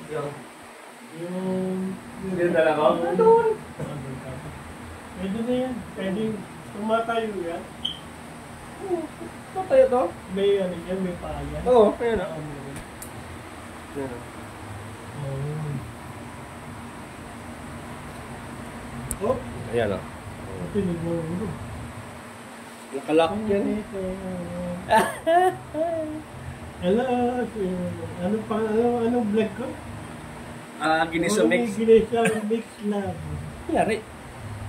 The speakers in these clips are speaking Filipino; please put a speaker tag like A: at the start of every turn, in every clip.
A: Hindi talaga ako. Doon.
B: Pwede na yan. Pwede tumatayo yan.
A: Tayo to?
B: May ano yan, may paa yan.
A: Oo, kaya na.
B: Oh,
A: ayan o.
B: tinig mo ulo.
A: Nakalak yan.
B: Hello, anong vlog ko?
A: Ginisa mix.
B: Ginisa mix na.
A: Yari.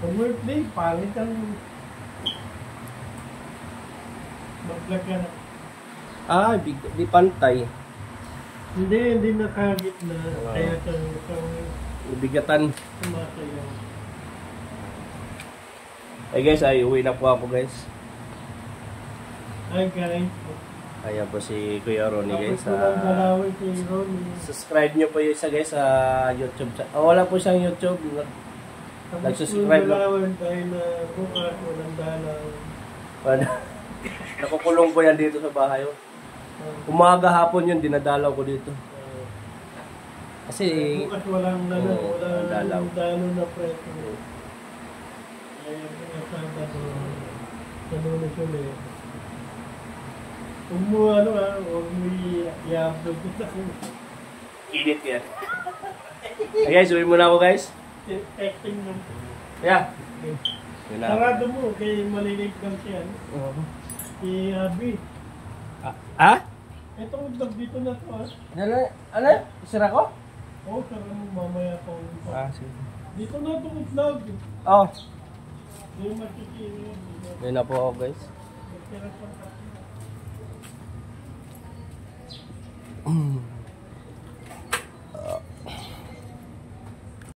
B: Pag birthday, pangit ang mag-vlog ka na.
A: Di pantay.
B: Hindi nakagit na. Kaya kang
A: Bigatan.
B: tumatayo.
A: Hey guys, uwi na po ako guys.
B: Hi guys.
A: Ayan po si Kuya Ronnie guys.
B: Dalawin si Ronnie.
A: Subscribe nyo po yung isa guys sa YouTube. Wala po siyang YouTube. Nag-subscribe lang.
B: Dalawin tayo na bukas, walang dalaw.
A: Nakukulong po yan dito sa bahay. Umaga hapon yun, dinadalaw ko dito. Kasi
B: bukas walang
A: dalaw
B: na preso. Ayun, pinasanda ko sa Lunes ulit. Huwag mo huwag mo i-upload ko sa
A: init yan. Hey guys, uwi muna ako guys.
B: texting mo.
A: Yeah.
B: Sarado mo, kay malinig lang siya. Si Abby. Itong vlog dito na to
A: Ano? Isira ko?
B: Oo, sarado mo mamaya pa.
A: Sige.
B: Dito na itong vlog. Hindi makikita.
A: Yun na po ako guys.
B: Magkira pa.